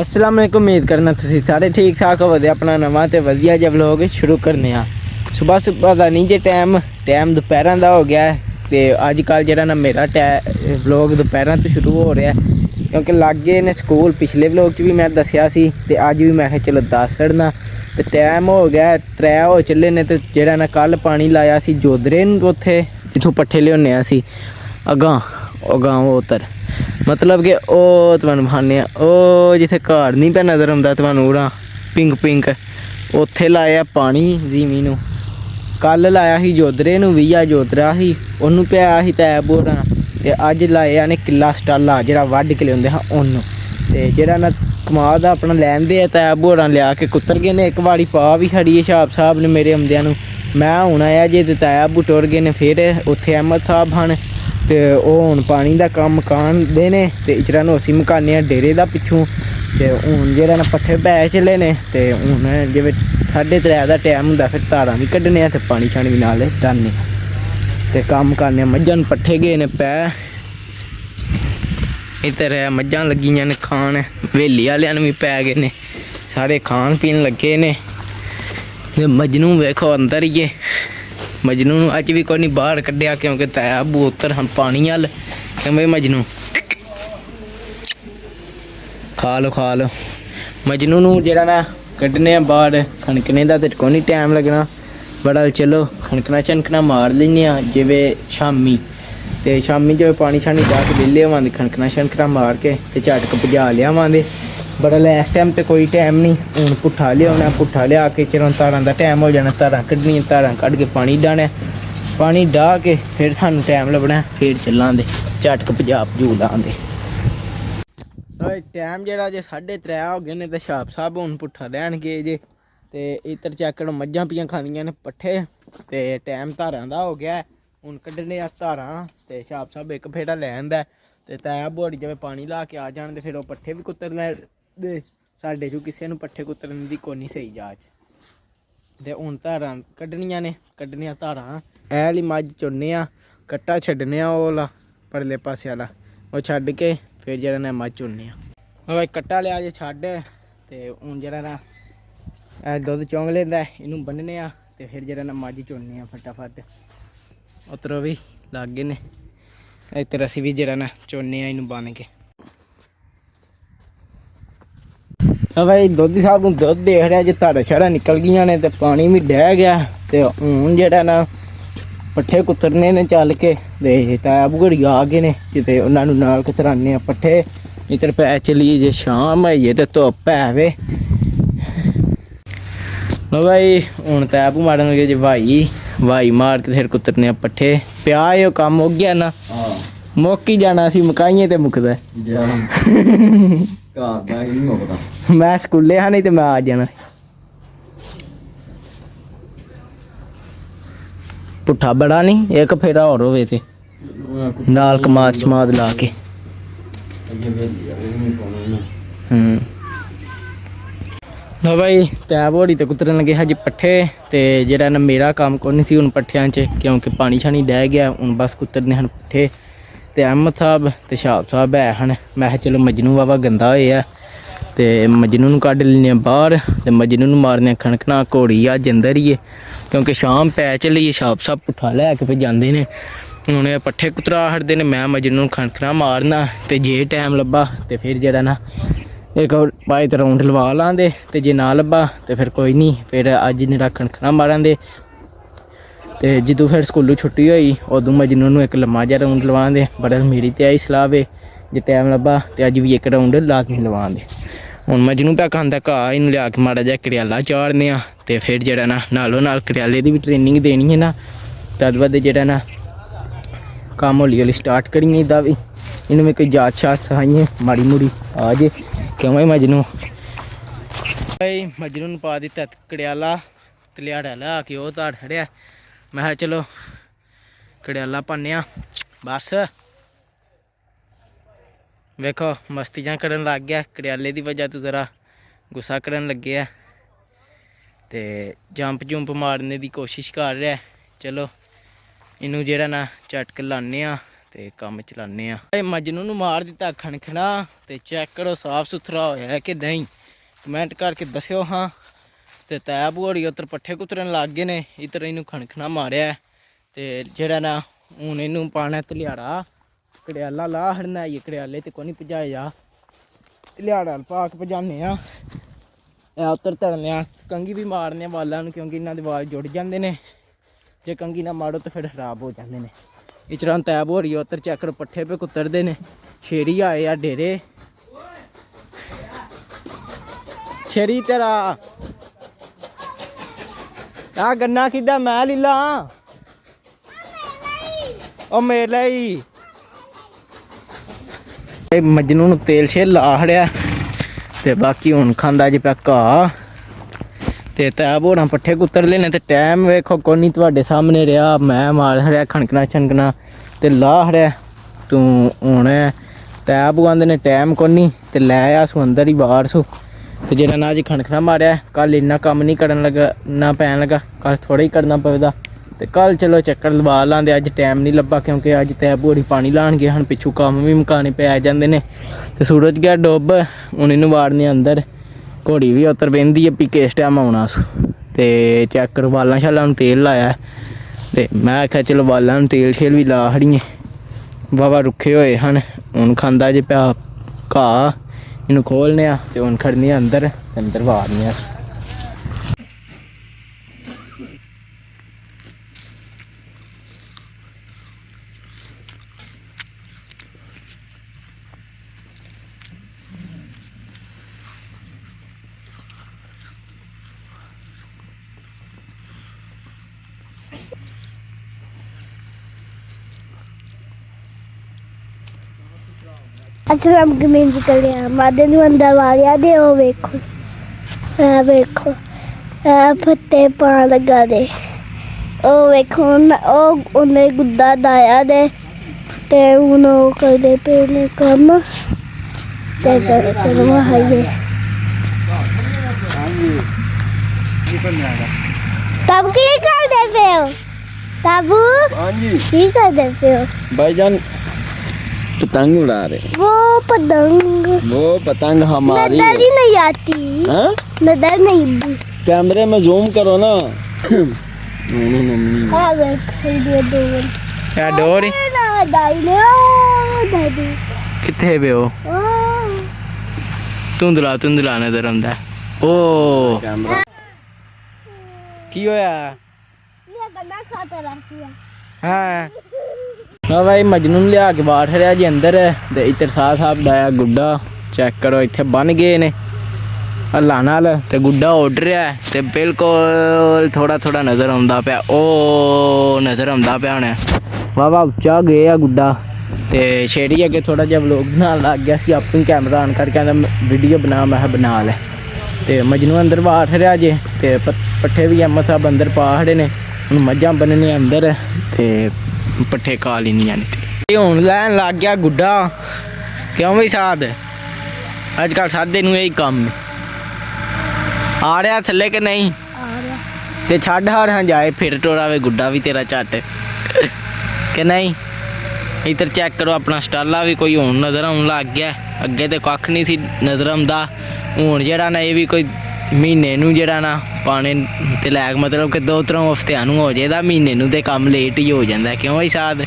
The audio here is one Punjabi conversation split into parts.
अस्सलाम वालेकुम। उम्मीद करना तुसीं सारे ठीक ठाक होवो। अपना नवा तो वधिया जिहा व्लॉग शुरू करने आ। सुबह सुबह का नहीं जे टाइम दोपहर का हो गया है। तो अजकल जो ना मेरा व्लॉग दोपहर तो शुरू हो रहा है क्योंकि लागे ने स्कूल। पिछले व्लॉग भी मैं दसिया सी ते अज भी मैं चलो दस छड़ना। तो टाइम हो गया 3 हो चले ने। तो जो ना कल पानी लाया सी जोधरे उत्थे जिथों पट्ठे लियाने असी अगां उतर मतलब कि वो तुहानूं विखाने ओ जिथे घर नहीं पे नज़र आउंदा तुहानूं उरा पिंक उत्थे लाया पानी ज़मीन नूं। कल लाया ही जोधरे नूं 20 जोधरा ही उन्होंने पाया ही तैब होरां। ते अज लाया ने किला स्टाला जिहड़ा वढ के लिआंदे हां उन्होंने। ते जिहड़ा ना कमाल दा अपना लैंदे आ तैब होरां लिया के कुतर गए ने। एक बारी पा भी खड़ी है छाप साहब ने मेरे आउंदिआं नूं। मैं हुण आया जे ते तैब टुर गए ने। फिर उत्थे अहमद साहब हन ते ओह हुण पानी दा कम्म मकांदे ने। ते इचरा नूं असीं मकाने आ डेरे दा पिच्छों। ते हुण जेह्ड़ा ना पट्ठे पै चले ने। ते हुण जिवें 3:30 दा टाइम हुंदा फिर धारां भी कड्ढने आ ते पानी शानी भी नाल डालने ते कम्म करने। मज्झां नूं पट्ठे गए ने पै। इधर मज्झां लग्गियां ने खान। हवेली आह्लेआं नूं भी पै गए ने। सारे खान पीन लगे ने। ते मजनू वेखो अंदर ही है। मजनू अज भी कोई नहीं बाहर कड्ढिया क्योंकि तैब उतर हम पानी अल। क्यों भाई मजनू खा लो मजनू नूं जेह्ड़ा ना कड्ढने बाहर खनकने दा ते कोई नहीं टाइम लगना बड़ा। चलो खनकना मार लैने आ जिवें शामी। ते शामी जिवें पानी शानी जा के बेल्ले होवां खनकना मार के ते झटक भजा लियावांगे। बड़ा इस टाइम तो कोई टाइम नहीं। हुण पुट्ठा लिया के चलो धारां दा टाइम हो जाना। धारां कड्ढनियां धारां कड्ढ के पानी डाहना। पानी डाह के फिर सानूं टाइम लब्भना फिर चलांदे झटक भजू लांदे। टाइम जेह्ड़ा जे 3:30 हो गए ने। ते छाप साहब हुण पुट्ठा लैन गए जे। ते इधर चैक करो मज्झां पियां खांदियां ने पट्ठे। ते टाइम धारां दा हो गया हुण कड्ढने आ धारां। ते छाप साहब एक फेरा लै आंदा ते तैब होर जिवें पानी ला के आ जान ते फिर ओह पट्ठे भी कुतर दे। साडे चों किसे नूं पट्ठे कुतरन दी कोई नहीं सही जाच। ते हुण धारां कड्ढनियां ने कड्ढने आ धारां। एह आह्ली मझ चुनने आ कट्टा छड्डने आ ओह् आह्ला परले पासे आह्ला ओह् छड्ड के फिर जेह्ड़ा ना मझ चुनने आ। भाई कट्टा लिया जे छड्ड। ते हुण जेह्ड़ा ना दुद्ध चोंग लेंदा इनू बन्नने आ ते फिर जेह्ड़ा ना मझ चुनने आ फटाफट। उतरो भी लागे ने इधर असीं भी जेह्ड़ा ना चुनने आ इनू बन के। भाई दोधी साहब नूं दुद्ध देख रहा जे धारां शारां निकल गईयां ने ते पानी भी डह गया। ते हुण जेह्ड़ा ना पट्ठे कुतरने ने चल के ते तैब घड़ी आ गए ने जिते उन्हां नूं नाल कुतराने आ पट्ठे। इधर पै चलिए जे शाम आई ते धुप्प है वे। भाई हुण तैब मारन लगे जे वाही मार के फिर कुतरने आ पट्ठे। प्या ओह कम्म हो गया ना मुक ही जाना सी मुकाइए ते मुकदा। मैं स्कूले हा नहीं तो मैं आ जाना। पुट्ठा बड़ा नहीं एक फेरा होर होवे ते नाल कमाद शमाद ला के। लो भाई तैब होड़ी तो कुतरन लगे हा जी पट्ठे। ते जेह्ड़ा ना मेरा कम्म कोई नहीं सी हुण पट्ठियां च क्योंकि पानी शानी डह गया। हुण बस कुतरने हन पट्ठे। ते अहमद साहब ते छाप साहब है हन। मैं चलो मजनू बाबा गंदा होया ते मजनू नूं कड्ढ लैने बाहर ते मजनू नूं मारने खनकना। घोड़ी अज्ज अंदर ही है क्योंकि शाम पै चली है। छाप साहब पुट्ठा लैके फिर जांदे ने। हुण पट्ठे कुतरा छड्डदे ने मैं मजनू नूं खनकना मारना। ते जे टाइम लब्भा ते फिर जेह्ड़ा ना एक भाई तो राउंड लवा लांदे ते जे ना लब्भा ते फिर कोई नहीं फिर अज्ज नेरा खनकना मारांदे। ते जदों फिर स्कूलों छुट्टी होई उदों मजनू नूं एक लम्मा जिहा राउंड लवांदे। बड़ा मेरी ते आई सलाह वे जे टाइम लब्भा ते अज्ज भी एक राउंड लाजमी लवांदे। हुण मजनू पे खांदा घाह इनूं लिया के माड़ा जिहा कड़ियाला चाढ़ने आ। ते फिर जेह्ड़ा ना नालों नाल कड़ियाले दी भी ट्रेनिंग देनी है ना। तद बाद जेह्ड़ा ना कम्म हौली हौली स्टार्ट करिए एह्दा भी। इनूं में कोई जाच शाच सखाइए माड़ी मुड़ी आ जे। क्यों भाई मजनू भाई मजनू नूं पा दित्ता कड़ियाला तलियाड़ा ला के ओह् धाड़ छड़िया। मैं चलो कड़ियाला पान्ने आ बस। वेखो मस्तियां करन लग गया कड़ियाले की वजह तो ज़रा गुस्सा करन लगे है। ते जंप जुंप मारने की कोशिश कर रहा है। चलो इनू जेह्ड़ा ना झटक लाने आ ਤੇ ਕੰਮ ਚਲਾਉਂਦੇ ਆ। ਇਹ ਮਜਨੂ ਨੂੰ ਮਾਰ ਦਿੱਤਾ ਖਣਖਣਾ ਤੇ ਚੈੱਕ ਕਰੋ ਸਾਫ ਸੁਥਰਾ ਹੋਇਆ ਕਿ ਨਹੀਂ, ਕਮੈਂਟ ਕਰਕੇ ਦੱਸਿਓ ਹਾਂ। ਤੇ ਤੈਬ ਹੋਰੀ ਉੱਤਰ ਪੱਠੇ ਕੁਤਰਨ ਲੱਗ ਗਏ ਨੇ, ਇੱਧਰ ਇਹਨੂੰ ਖਣਖਣਾ ਮਾਰਿਆ ਤੇ ਜਿਹੜਾ ਨਾ ਹੁਣ ਇਹਨੂੰ ਪਾਣਾ ਤਲਿਆੜਾ, ਕੜਿਆਲਾ ਲਾ ਹੜਨਾ ਇਹ ਕੜਿਆਲੇ ਤੇ ਕੋਈ ਨਹੀਂ ਭਜਾਇਆ, ਤਲਿਆੜਾ ਪਾ ਕੇ ਭਜਾਨੇ ਆ। ਇਹ ਉੱਤਰ ਧਰਨੇ ਆ, ਕੰਗੀ ਵੀ ਮਾਰਨੇ ਆ ਵਾਲਾਂ ਨੂੰ ਕਿਉਂਕਿ ਇਹਨਾਂ ਦੇ ਵਾਲ ਜੁੜ ਜਾਂਦੇ ਨੇ, ਜੇ ਕੰਗੀ ਨਾ ਮਾਰੋ ਤਾਂ ਫਿਰ ਖਰਾਬ ਹੋ ਜਾਂਦੇ ਨੇ। ਇਹ ਚਰਾਂ ਤੈਬ ਹੋ ਰਹੀ ਉੱਤਰ ਚੈੱਕ ਕਰੋ ਪੱਠੇ ਪੇ ਕੁੱਤਰਦੇ ਨੇ। ਸ਼ੇਰੀ ਆਏ ਆ ਡੇਰੇ, ਸ਼ੇਰੀ ਤੇਰਾ ਆ ਗੰਨਾ ਕਿੱਦਾਂ ਮੈਂ ਲੀਲਾ ਉਹ ਮੇਰੇ ਲਈ। ਇਹ ਮਜਨੂ ਨੂੰ ਤੇਲ ਸ਼ੇਲ ਲਾ ਹੜਿਆ ਤੇ ਬਾਕੀ ਹੁਣ ਖਾਂਦਾ ਜੇ ਪਿਆ ਘਾਹ ਤੇ ਤੈਬ ਹੋਰਾਂ ਪੱਠੇ ਕੁੱਤਰ ਲੈਣੇ ਤੇ ਟਾਈਮ ਵੇਖੋ ਕੋਨੀ ਤੁਹਾਡੇ ਸਾਹਮਣੇ ਰਿਹਾ। ਮੈਂ ਮਾਰ ਹੜਿਆ ਖਣਕਣਾ ਛਣਕਣਾ ਤੇ ਲਾ ਹੜਿਆ ਤੂੰ ਹੁਣ ਤੈਬ ਆਂਦੇ ਨੇ ਟਾਈਮ ਕੋਨੀ ਤੇ ਲੈ ਆ ਸੂ ਅੰਦਰ ਹੀ ਬਾਹਰ ਸੂ। ਤੇ ਜਿਹੜਾ ਨਾ ਅੱਜ ਖਣਖਣਾ ਮਾਰਿਆ ਕੱਲ ਇੰਨਾ ਕੰਮ ਨਹੀਂ ਕਰਨ ਲੱਗਾ ਨਾ ਪੈਣ ਲੱਗਾ, ਕੱਲ ਥੋੜਾ ਹੀ ਕਰਨਾ ਪਵੇਗਾ ਤੇ ਕੱਲ ਚਲੋ ਚੱਕਰ ਲਵਾ ਲਾਂਦੇ। ਅੱਜ ਟਾਈਮ ਨਹੀਂ ਲੱਭਾ ਕਿਉਂਕਿ ਅੱਜ ਤੈਬ ਹੋਰੀ ਪਾਣੀ ਲਾਣ ਗਏ ਹਨ, ਪਿੱਛੋਂ ਕੰਮ ਵੀ ਮੁਕਾਣੇ ਪੈ ਜਾਂਦੇ ਨੇ ਤੇ ਸੂਰਜ ਗਿਆ ਡੁੱਬ। ਹੁਣ ਇਹਨੂੰ ਵਾੜਨੇ ਅੰਦਰ, ਘੋੜੀ ਵੀ ਉੱਤਰ ਬਹਿੰਦੀ ਹੈ ਵੀ ਕਿਸ ਟਾਈਮ ਆਉਣਾ ਸੂ। ਤੇ ਚੈੱਕ ਕਰੋ ਵਾਲਾਂ ਸ਼ਾਲਾਂ ਨੂੰ ਤੇਲ ਲਾਇਆ ਤੇ ਮੈਂ ਆਖਿਆ ਚਲੋ ਵਾਲਾਂ ਨੂੰ ਤੇਲ ਸ਼ੇਲ ਵੀ ਲਾ ਹੜੀਏ, ਵਾਵਾ ਰੁੱਖੇ ਹੋਏ ਹਨ। ਹੁਣ ਖਾਂਦਾ ਜੇ ਪਿਆ ਘਾਹ, ਇਹਨੂੰ ਖੋਲ੍ਹਨੇ ਆ ਤੇ ਹੁਣ ਖੜਨੀ ਆ ਅੰਦਰ ਤੇ ਅੰਦਰ ਵਾੜਨੇ ਆ। अच्छा हम गमीन निकल गया मादे ਨੂੰ ਅੰਦਰ ਵਾਲਿਆ ਦੇ ਉਹ ਵੇਖੋ ਆ ਵੇਖੋ ਆ ਫੱਤੇ ਪਾ ਲਗਾ ਦੇ ਉਹ ਵੇਖੋ ਉਹ ਉਹਨੇ ਗੁੱਦਾ ਦਾਇਆ ਦੇ ਤੇ ਹੁਣ ਉਹ ਕਰਦੇ ਪਏ ਨੇ ਕੰਮ ਤੇ ਕਰਵਾ ਹੈ। तब की करते पे हो ताबू? हाँ जी की करते पे हो भाईजान? पतंग उड़ा रहे। वो पतंग हमारी नजर ही नहीं आती। हाँ? नजर नहीं। कैमरे में जूम करो ना। हाँ देख सही दे दो ਆ ਡੋਰ ना दाई ने ओ दादी ਕਿੱਥੇ ਵੇ ਉਹ ਧੁੰਦਲਾ ਨਜ਼ਰ ਆਉਂਦਾ। ਓ कैमरा ਕੀ ਹੋਇਆ? ये गन्ना खाता रहती है। ਹਾਂ ਭਾਈ ਮਜਨੂ ਨੂੰ ਲਿਆ ਕੇ ਬਾਹਰ ਰਿਹਾ ਜੀ ਅੰਦਰ ਤੇ ਇੱਧਰ ਸਾਹ ਸਾਹਿਬ ਦਾ ਗੁੱਡਾ ਚੈੱਕ ਕਰੋ ਇੱਥੇ ਬਣ ਗਏ ਨੇ ਅੱਲਾ ਨਾਲ ਤੇ ਗੁੱਡਾ ਉੱਡ ਰਿਹਾ ਤੇ ਬਿਲਕੁਲ ਥੋੜਾ ਨਜ਼ਰ ਆਉਂਦਾ ਪਿਆ, ਉਹ ਨਜ਼ਰ ਆਉਂਦਾ ਪਿਆ ਹੁਣ ਵਾਵਾ ਉੱਚਾ ਗਏ ਆ ਗੁੱਡਾ। ਤੇ ਸ਼ੇਰੀ ਅੱਗੇ ਥੋੜਾ ਜਿਹਾ ਵਲੋਗ ਬਣਾਉਣ ਲੱਗ ਗਿਆ ਸੀ, ਆਪਣੀ ਕੈਮਰਾ ਆਨ ਕਰਕੇ ਕਹਿੰਦਾ ਵੀਡੀਓ ਬਣਾ, ਮੈਂ ਬਣਾ ਲੈ। ਤੇ ਮਜਨੂ ਅੰਦਰ ਬਾਹਰ ਰਿਹਾ ਜੇ ਤੇ ਪੱਠੇ ਵੀ ਐਮ ਸਾਹਿਬ ਅੰਦਰ ਪਾ ਖੜੇ ਨੇ, ਹੁਣ ਮੱਝਾਂ ਬੰਨਣੀਆਂ ਅੰਦਰ ਤੇ ਪੱਠੇ ਖਾ ਲੈਣੀਆਂ ਨੇ। ਤੇ ਹੁਣ ਲੈਣ ਲੱਗ ਗਿਆ ਗੁੱਡਾ, ਕਿਉਂ ਵੀ ਸਾਧ ਅੱਜ ਕੱਲ੍ਹ ਸਾਦੇ ਨੂੰ ਇਹੀ ਕੰਮ ਆ ਰਿਹਾ ਥੱਲੇ ਕਿ ਨਹੀਂ? ਤੇ ਛੱਡ ਹਾਂ ਜਾਏ ਫਿਰ ਟੋਰਾਵੇ ਗੁੱਡਾ ਵੀ ਤੇਰਾ ਝੱਟ ਕਿ ਨਹੀਂ। ਇੱਧਰ ਚੈੱਕ ਕਰੋ ਆਪਣਾ ਸਟਾਲਾ ਵੀ ਕੋਈ ਹੁਣ ਨਜ਼ਰ ਆਉਣ ਲੱਗ ਗਿਆ, ਅੱਗੇ ਤੇ ਕੱਖ ਨਹੀਂ ਸੀ ਨਜ਼ਰ ਆਉਂਦਾ। ਹੁਣ ਜਿਹੜਾ ਨਾ ਇਹ ਵੀ ਕੋਈ ਮਹੀਨੇ ਨੂੰ ਜਿਹੜਾ ਨਾ ਪਾਣੇ ਤੇ ਲੈਕ ਮਤਲਬ ਕਿ 2-3 ਹਫ਼ਤਿਆਂ ਨੂੰ ਹੋ ਜਾਏਦਾ, ਮਹੀਨੇ ਨੂੰ ਤੇ ਕੰਮ ਲੇਟ ਹੀ ਹੋ ਜਾਂਦਾ। ਕਿਉਂ ਭਾਈ ਸਾਧ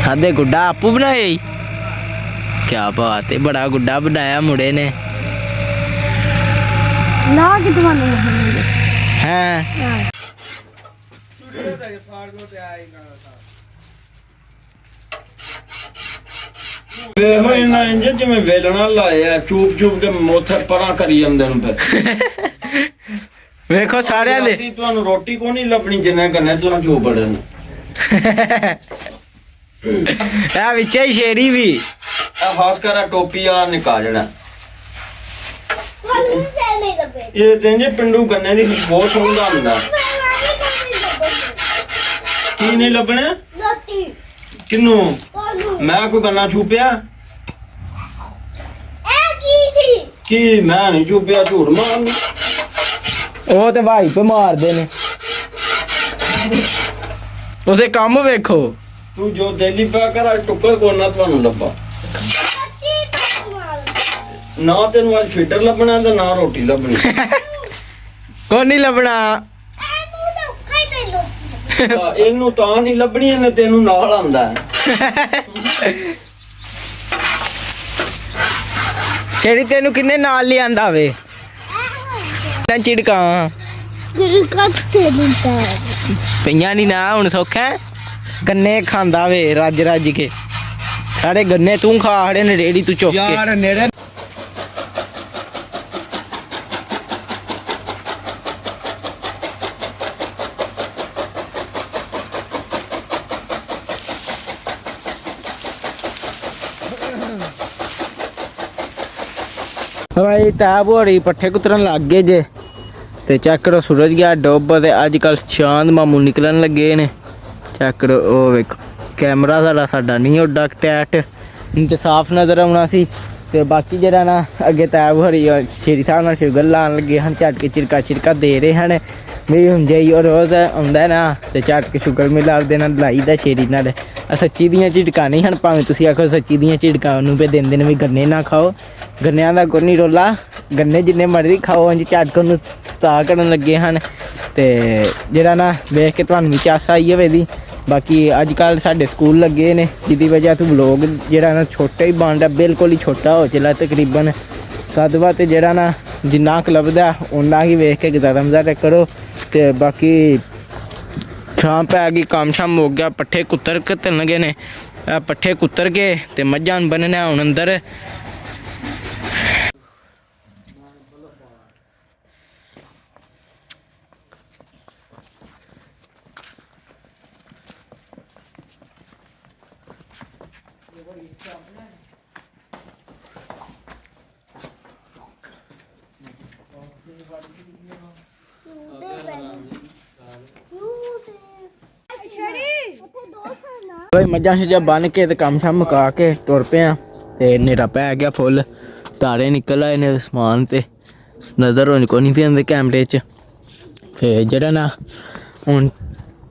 ਸਾਦੇ ਗੁੱਡਾ ਆਪੂ ਬਣਾਏ? ਕਿਆ ਬਾਤ ਹੈ, ਬੜਾ ਗੁੱਡਾ ਬਣਾਇਆ ਮੁੰਡੇ ਨੇ। ना कि तुम्हारे ਹੈ ਵੇਖੋ ਇਹਨਾਂ ਇੰਜ ਜਿਵੇਂ ਵੇਲਣਾ ਲਾਇਆ ਚੂਪ ਕੇ ਮੋਥੇ ਪਰਾਂ ਕਰੀ ਜਾਂਦੇ ਨੂੰ ਫਿਰ। ਵੇਖੋ ਸਾਰਿਆਂ ਦੇ ਅਸੀਂ ਤੁਹਾਨੂੰ ਰੋਟੀ ਕੋ ਨਹੀਂ ਲੱਭਣੀ ਜਿੰਨੇ ਕੰਨੇ ਤੁਹਾਨੂੰ ਚੂਪ ਬੜੇ ਨੂੰ। ਇਹ ਵਿੱਚ ਹੀ ਸ਼ੇਰੀ ਵੀ ਇਹ ਖਾਸ ਕਰ ਟੋਪੀ ਵਾਲਾ ਨਿਕਾ ਜਿਹੜਾ नहीं दबे ਇਹ ਤੇ ਜੇ ਪਿੰਡੂ ਗੰਨੇ ਦੀ ਬਹੁਤ ਸੁੰਦਾ ਹੁੰਦਾ। ਕੀ ਨਹੀਂ ਲੱਭਣਾ? रोटी ਕਿਨੂੰ? कोलू ਮੈਂ ਕੋਈ ਗੰਨਾ ਛੂਪਿਆ? ए की थी ਕੀ ਮੈਂ ਨਹੀਂ ਛੂਪਿਆ, ਝੂਠ ਮਾਰਨ। ਉਹ ਤੇ ਭਾਈ ਪੇ ਮਾਰਦੇ ਨੇ। ਉਹਦੇ ਕੰਮ ਵੇਖੋ। ਤੂੰ ਜੋ ਦਿੱਲੀ ਪਿਆ ਕਰ ਟੁੱਕਰ ਕੋਨਾ ਤੁਹਾਨੂੰ ਲੱਭਾ ਨਾ ਤੈਨੂੰ ਅੱਜ ਫੀਟਰ ਲੱਭਣਾ ਤੇ ਨਾ ਰੋਟੀ ਲੱਭਣੀ ਕੋਈ ਨਹੀਂ ਲੱਭਣਾ। ਇਹਨੂੰ ਤਾਂ ਨਹੀਂ ਲੱਭਣੀ ਇਹਨੇ ਤੈਨੂੰ ਨਾਲ ਆਂਦਾ ਛੇੜੀ ਤੈਨੂੰ ਕਿੰਨੇ ਨਾਲ ਲਿਆਂਦਾ ਵੇ ਤਾਂ ਝਿੜਕਾਂ ਪਈਆਂ ਨਹੀਂ ਨਾ ਹੁਣ ਸੌਖਾ ਗੰਨੇ ਖਾਂਦਾ ਵੇ ਰੱਜ ਰੱਜ ਕੇ ਸਾਰੇ ਗੰਨੇ ਤੂੰ ਖਾ ਖੜੇ ਨੇ ਰੇੜੀ ਤੂੰ ਚੁੱਕ ਕੇ ਨੇੜੇ ਭਾਈ ਤਾਬ ਹੋ ਰਹੀ ਪੱਠੇ ਕੁਤਰਨ ਲੱਗ ਗਏ ਜੇ ਤੇ ਚੈੱਕ ਕਰੋ ਸੂਰਜ ਗਿਆ ਡੁੱਬ ਤੇ ਅੱਜ ਕੱਲ ਚਾਂਦ ਮਾਮੂ ਨਿਕਲਣ ਲੱਗੇ ਨੇ ਚੈੱਕ ਕਰੋ ਉਹ ਵੇਖੋ ਕੈਮਰਾ ਸਾਡਾ ਨਹੀਂ ਉੱਡਾ ਟੈਟ ਨਹੀਂ ਤੇ ਸਾਫ਼ ਨਜ਼ਰ ਆਉਣਾ ਸੀ ਤੇ ਬਾਕੀ ਜਿਹੜਾ ਨਾ ਅੱਗੇ ਤਾਬ ਹੋ ਰਹੀ ਸ਼ੇਰੀ ਸਾਹਿਬ ਨਾਲ ਸ਼ੂਗਰ ਲਾਉਣ ਲੱਗੇ ਹਨ ਝਟ ਕੇ ਚਿਰਕਾ ਦੇ ਰਹੇ ਹਨ ਵੀ ਹੁਣ ਜੇ ਉਹ ਰੋਜ਼ ਆਉਂਦਾ ਨਾ ਤੇ ਝਟ ਕੇ ਸ਼ੂਗਰ ਮਿਲਾ ਦੇ ਨਾਲ ਲਾਈ ਦਾ ਸ਼ੇਰੀ ਨਾਲ ਸੱਚੀ ਦੀਆਂ ਝਿੜਕਾਂ ਨਹੀਂ ਹਨ ਭਾਵੇਂ ਤੁਸੀਂ ਆਖੋ ਸੱਚੀ ਦੀਆਂ ਝਿੜਕਾਂ ਉਹਨੂੰ ਵੀ ਦਿੰਦੇ ਨੇ ਵੀ ਗੰਨੇ ਨਾ ਖਾਓ ਗੰਨਿਆਂ ਦਾ ਕੋਈ ਨਹੀਂ ਰੋਲਾ ਗੰਨੇ ਜਿੰਨੇ ਮਰਜ਼ੀ ਖਾਓ ਇੰਝ ਝਟਕ ਨੂੰ ਸਤਾ ਕਰਨ ਲੱਗੇ ਹਨ ਤੇ ਜਿਹੜਾ ਨਾ ਵੇਖ ਕੇ ਤੁਹਾਨੂੰ ਵੀ ਚਾਸ ਆਈ ਹੋਵੇ ਦੀ ਬਾਕੀ ਅੱਜ ਕੱਲ੍ਹ ਸਾਡੇ ਸਕੂਲ ਲੱਗੇ ਨੇ ਜਿਹਦੀ ਵਜ੍ਹਾ ਤੋਂ ਵਲੋਗ ਜਿਹੜਾ ਨਾ ਛੋਟਾ ਹੀ ਬਣਦਾ ਬਿਲਕੁਲ ਹੀ ਛੋਟਾ ਹੋ ਚੱਲਾ ਤਕਰੀਬਨ ਤਦ ਬਾਅਦ ਜਿਹੜਾ ਨਾ ਜਿੰਨਾ ਕੁ ਲੱਭਦਾ ਉਨਾ ਹੀ ਵੇਖ ਕੇ ਗੁਜ਼ਾਰਾ ਮਜ਼ਾਰਾ ਕਰੋ ਤੇ ਬਾਕੀ ਸ਼ਾਮ ਪੈ ਗਈ ਕੰਮ ਸ਼ਾਮ ਹੋ ਗਿਆ ਪੱਠੇ ਕੁੱਤਰ ਕੇ ਤਲਣਗੇ ਨੇ ਪੱਠੇ ਕੁੱਤਰ ਕੇ ਤੇ ਮੱਝਾਂ ਬੰਨਣਾ ਹੁਣ ਅੰਦਰ ਭਾਈ ਮੱਝਾਂ ਸ਼ੱਝਾਂ ਬੰਨ ਕੇ ਤੇ ਕੰਮ ਸ਼ਾਮ ਮੁਕਾ ਕੇ ਟੁਰ ਪਿਆ ਤੇ ਹਨੇਰਾ ਪੈ ਗਿਆ ਫੁੱਲ ਤਾਰੇ ਨਿਕਲ ਆਏ ਨੇ ਅਸਮਾਨ ਤੇ ਨਜ਼ਰ ਹੋਣੀ ਕੋਈ ਨਹੀਂ ਪੈਂਦੇ ਕੈਮਰੇ 'ਚ ਤੇ ਜਿਹੜਾ ਨਾ ਹੁਣ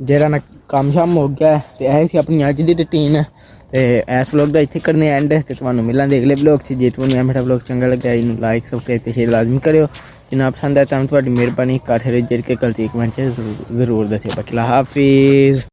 ਜਿਹੜਾ ਨਾ ਕੰਮ ਸ਼ਾਮ ਹੋ ਗਿਆ ਤੇ ਇਹ ਸੀ ਆਪਣੀ ਅੱਜ ਦੀ ਰੂਟੀਨ ਤੇ ਇਸ ਵਲੋਗ ਦਾ ਇੱਥੇ ਕਰਨੇ ਐਂਡ ਤੇ ਤੁਹਾਨੂੰ ਮਿਲਾਂਗੇ ਅਗਲੇ ਵਲੋਗ 'ਚ ਜੇ ਤੁਹਾਨੂੰ ਇਹ ਮੇਰਾ ਵਲੋਗ ਚੰਗਾ ਲੱਗਿਆ ਇਹਨੂੰ ਲਾਈਕ ਸਬਸਕ੍ਰਾਈਬ ਤੇ ਸ਼ੇਅਰ ਲਾਜ਼ਮੀ ਕਰਿਓ ਜਿੰਨਾ ਪਸੰਦ ਆਇਆ ਤਾਂ ਤੁਹਾਡੀ ਮਿਹਰਬਾਨੀ ਕਾਠੇ ਜਰ ਕੇ ਗਲਤੀ ਕਮੈਂਟ 'ਚ ਜ਼ਰੂਰ ਦੱਸਿਓ। ਬਕਲਾ ਹਾਫਿਜ਼।